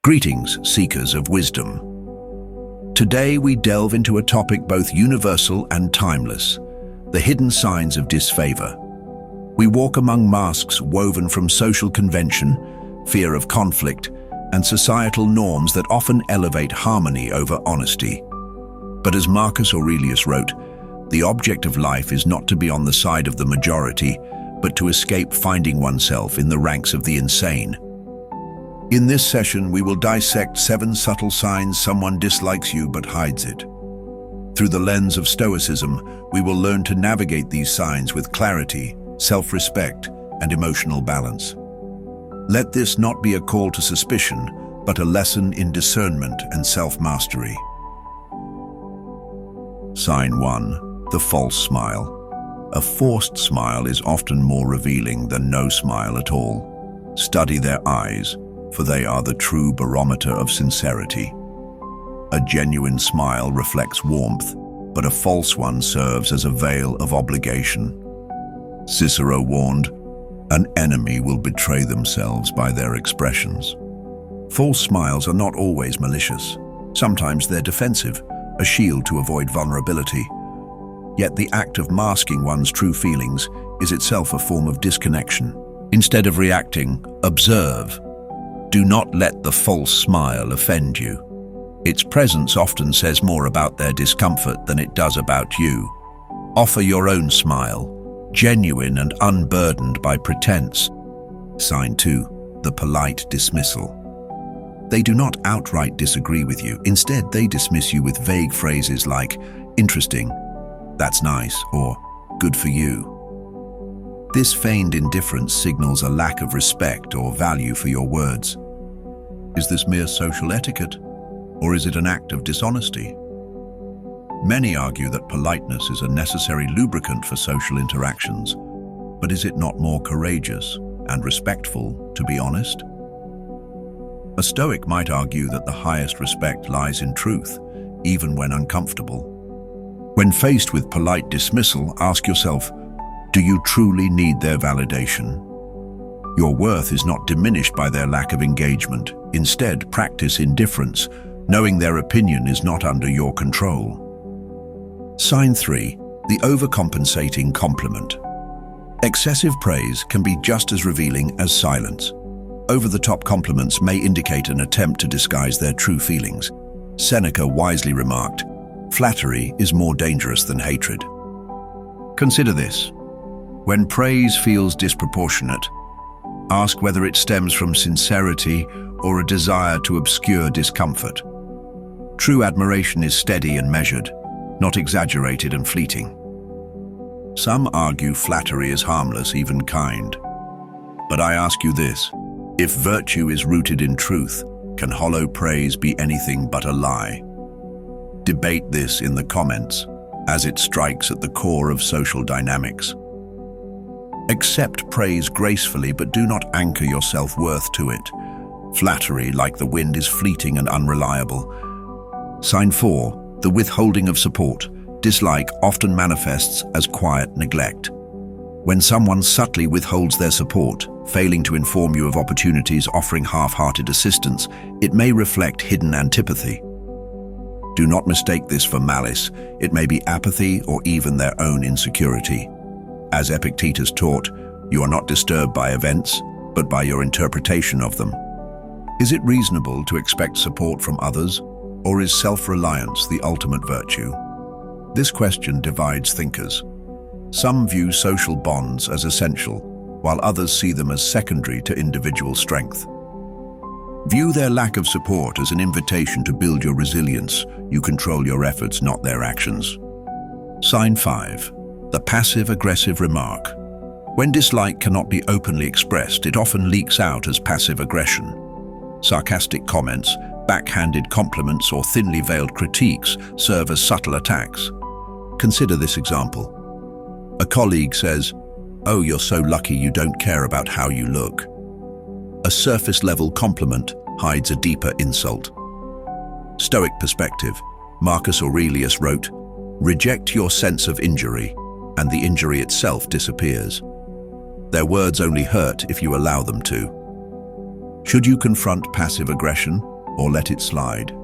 Greetings, seekers of wisdom. Today we delve into a topic both universal and timeless, the hidden signs of disfavor. We walk among masks woven from social convention, fear of conflict, and societal norms that often elevate harmony over honesty. But as Marcus Aurelius wrote, the object of life is not to be on the side of the majority, but to escape finding oneself in the ranks of the insane. In this session, we will dissect 7 subtle signs someone dislikes you but hides it. Through the lens of Stoicism, we will learn to navigate these signs with clarity, self-respect, and emotional balance. Let this not be a call to suspicion, but a lesson in discernment and self-mastery. Sign 1. The false smile. A forced smile is often more revealing than no smile at all. Study their eyes, for they are the true barometer of sincerity. A genuine smile reflects warmth, but a false one serves as a veil of obligation. Cicero warned, "An enemy will betray themselves by their expressions." False smiles are not always malicious. Sometimes they're defensive, a shield to avoid vulnerability. Yet the act of masking one's true feelings is itself a form of disconnection. Instead of reacting, observe. Do not let the false smile offend you. Its presence often says more about their discomfort than it does about you. Offer your own smile, genuine and unburdened by pretense. Sign 2. The polite dismissal. They do not outright disagree with you. Instead, they dismiss you with vague phrases like, "Interesting," "That's nice," or "Good for you." This feigned indifference signals a lack of respect or value for your words. Is this mere social etiquette, or is it an act of dishonesty? Many argue that politeness is a necessary lubricant for social interactions, but is it not more courageous and respectful to be honest? A Stoic might argue that the highest respect lies in truth, even when uncomfortable. When faced with polite dismissal, ask yourself, do you truly need their validation? Your worth is not diminished by their lack of engagement. Instead, practice indifference, knowing their opinion is not under your control. Sign 3. The overcompensating compliment. Excessive praise can be just as revealing as silence. Over-the-top compliments may indicate an attempt to disguise their true feelings. Seneca wisely remarked, "Flattery is more dangerous than hatred." Consider this. When praise feels disproportionate, ask whether it stems from sincerity or a desire to obscure discomfort. True admiration is steady and measured, not exaggerated and fleeting. Some argue flattery is harmless, even kind. But I ask you this, if virtue is rooted in truth, can hollow praise be anything but a lie? Debate this in the comments, as it strikes at the core of social dynamics. Accept praise gracefully, but do not anchor your self-worth to it. Flattery, like the wind, is fleeting and unreliable. Sign 4. The withholding of support. Dislike often manifests as quiet neglect. When someone subtly withholds their support, failing to inform you of opportunities, offering half-hearted assistance, it may reflect hidden antipathy. Do not mistake this for malice. It may be apathy or even their own insecurity. As Epictetus taught, you are not disturbed by events, but by your interpretation of them. Is it reasonable to expect support from others, or is self-reliance the ultimate virtue? This question divides thinkers. Some view social bonds as essential, while others see them as secondary to individual strength. View their lack of support as an invitation to build your resilience. You control your efforts, not their actions. Sign 5. The passive-aggressive remark. When dislike cannot be openly expressed, it often leaks out as passive aggression. Sarcastic comments, backhanded compliments, or thinly veiled critiques serve as subtle attacks. Consider this example. A colleague says, "Oh, you're so lucky you don't care about how you look." A surface-level compliment hides a deeper insult. Stoic perspective. Marcus Aurelius wrote, "Reject your sense of injury, and the injury itself disappears. Their words only hurt if you allow them to." Should you confront passive aggression, or let it slide.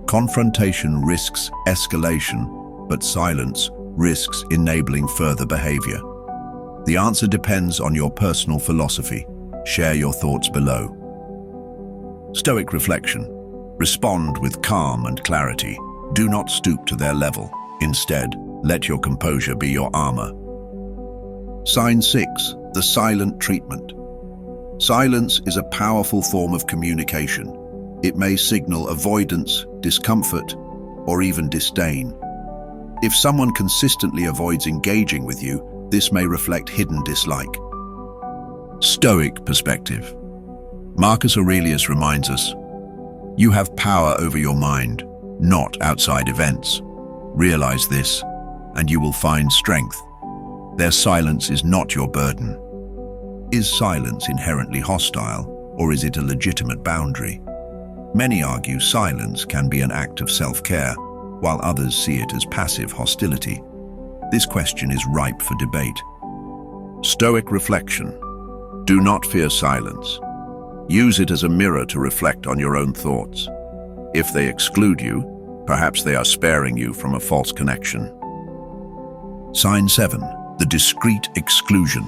Confrontation risks escalation, but silence risks enabling further behavior. The answer depends on your personal philosophy. Share your thoughts below. Stoic reflection. Respond with calm and clarity. Do not stoop to their level. Instead, let your composure be your armor. Sign 6. The silent treatment. Silence is a powerful form of communication. It may signal avoidance, discomfort, or even disdain. If someone consistently avoids engaging with you, this may reflect hidden dislike. Stoic perspective. Marcus Aurelius reminds us, "You have power over your mind, not outside events. Realize this, and you will find strength. Their silence is not your burden." Is silence inherently hostile, or is it a legitimate boundary? Many argue silence can be an act of self-care, while others see it as passive hostility. This question is ripe for debate. Stoic reflection. Do not fear silence. Use it as a mirror to reflect on your own thoughts. If they exclude you, perhaps they are sparing you from a false connection. Sign 7. The discrete exclusion.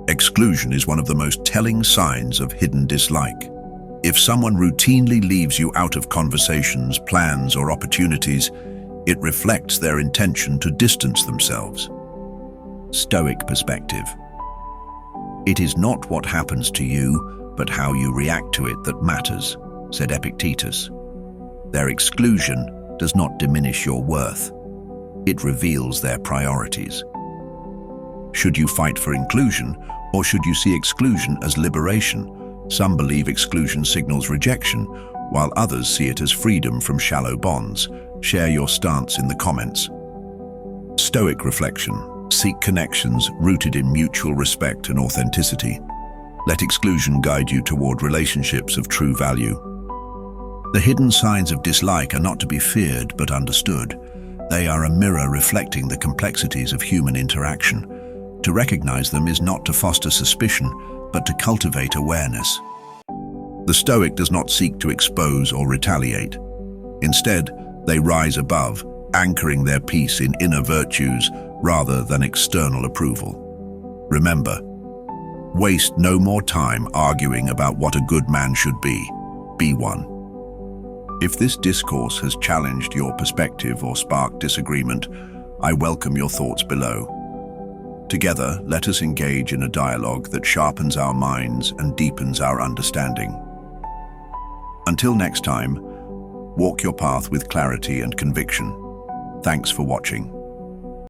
Exclusion is one of the most telling signs of hidden dislike. If someone routinely leaves you out of conversations, plans, or opportunities, it reflects their intention to distance themselves. Stoic perspective. It is not what happens to you, but how you react to it that matters, said Epictetus. Their exclusion does not diminish your worth. It reveals their priorities. Should you fight for inclusion, or should you see exclusion as liberation? Some believe exclusion signals rejection, while others see it as freedom from shallow bonds. Share your stance in the comments. Stoic reflection. Seek connections rooted in mutual respect and authenticity. Let exclusion guide you toward relationships of true value. The hidden signs of dislike are not to be feared but understood. They are a mirror reflecting the complexities of human interaction. To recognize them is not to foster suspicion, but to cultivate awareness. The Stoic does not seek to expose or retaliate. Instead, they rise above, anchoring their peace in inner virtues rather than external approval. Remember, waste no more time arguing about what a good man should be. Be one. If this discourse has challenged your perspective or sparked disagreement, I welcome your thoughts below. Together, let us engage in a dialogue that sharpens our minds and deepens our understanding. Until next time, walk your path with clarity and conviction. Thanks for watching.